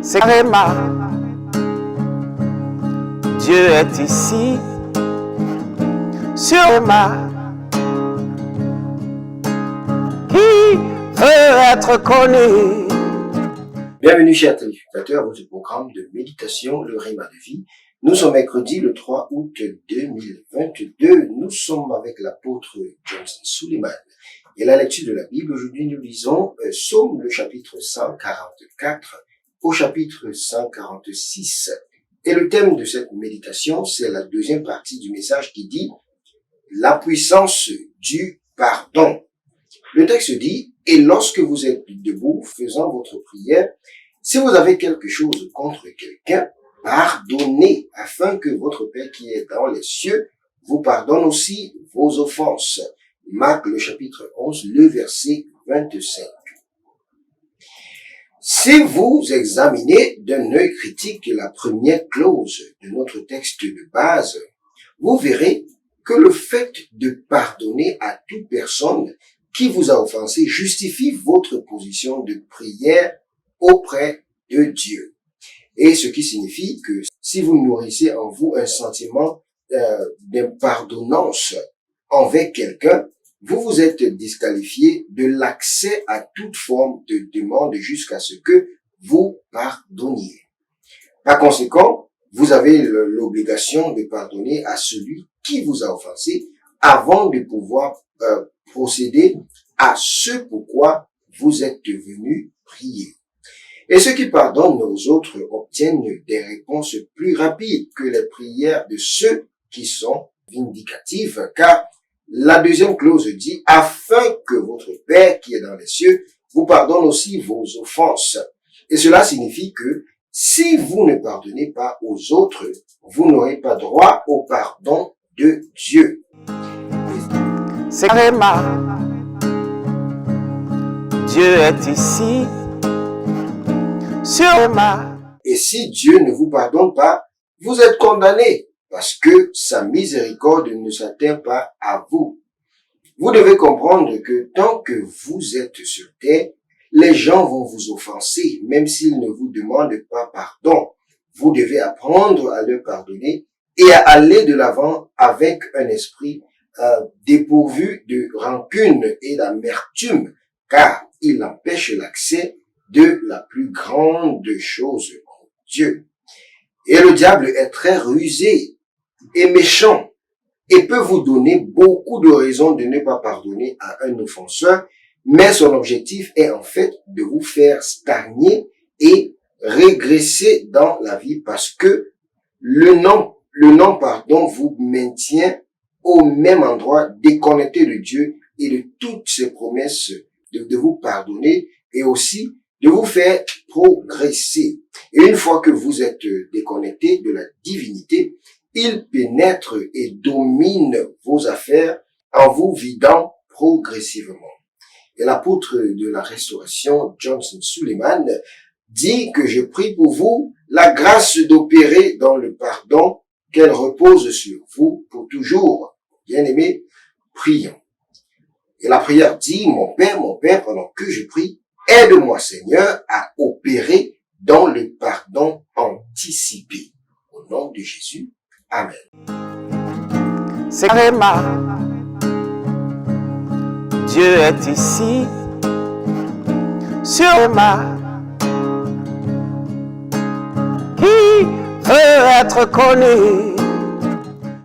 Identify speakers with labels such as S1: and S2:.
S1: c'est carrément. Dieu est ici, sur ma qui veut être connu.
S2: Bienvenue chers téléspectateurs à votre programme de méditation, le Rhéma de vie. Nous sommes mercredi le 3 août 2022. Nous sommes avec l'apôtre Johnson Suleiman. Et la lecture de la Bible, aujourd'hui nous lisons Psaume le chapitre 144 au chapitre 146. Et le thème de cette méditation, c'est la deuxième partie du message qui dit « La puissance du pardon ». Le texte dit « Et lorsque vous êtes debout, faisant votre prière, si vous avez quelque chose contre quelqu'un, pardonnez, afin que votre Père qui est dans les cieux vous pardonne aussi vos offenses. » Marc le chapitre 11, le verset 25. Si vous examinez d'un œil critique la première clause de notre texte de base, vous verrez que le fait de pardonner à toute personne qui vous a offensé justifie votre position de prière auprès de Dieu. Et ce qui signifie que si vous nourrissez en vous un sentiment d'impardonnance envers quelqu'un, vous vous êtes disqualifié de l'accès à toute forme de demande jusqu'à ce que vous pardonniez. Par conséquent, vous avez l'obligation de pardonner à celui qui vous a offensé avant de pouvoir procéder à ce pourquoi vous êtes venu prier. Et ceux qui pardonnent aux autres obtiennent des réponses plus rapides que les prières de ceux qui sont vindicatives, car la deuxième clause dit « Afin que votre Père qui est dans les cieux vous pardonne aussi vos offenses ». Et cela signifie que si vous ne pardonnez pas aux autres, vous n'aurez pas droit au pardon de Dieu.
S1: C'est carrément. Dieu est ici, sur ma.
S2: Et si Dieu ne vous pardonne pas, vous êtes condamné, parce que sa miséricorde ne s'atteint pas à vous. Vous devez comprendre que tant que vous êtes sur terre, les gens vont vous offenser, même s'ils ne vous demandent pas pardon. Vous devez apprendre à leur pardonner et à aller de l'avant avec un esprit dépourvu de rancune et d'amertume, car il empêche l'accès de la plus grande chose en Dieu. Et le diable est très rusé et méchant et peut vous donner beaucoup de raisons de ne pas pardonner à un offenseur, mais son objectif est en fait de vous faire stagner et régresser dans la vie parce que le non-pardon vous maintient au même endroit, déconnecté de Dieu et de toutes ses promesses de vous pardonner et aussi de vous faire progresser. Et une fois que vous êtes déconnecté de la divinité, il pénètre et domine vos affaires en vous vidant progressivement. Et l'apôtre de la restauration, Johnson Suleiman, dit que je prie pour vous la grâce d'opérer dans le pardon, qu'elle repose sur vous pour toujours. Bien-aimés, prions. Et la prière dit, mon Père, pendant que je prie, aide-moi Seigneur à opérer dans le pardon anticipé. Au nom de Jésus. Amen.
S1: C'est carrément. Dieu est ici, sur ma qui veut être connu.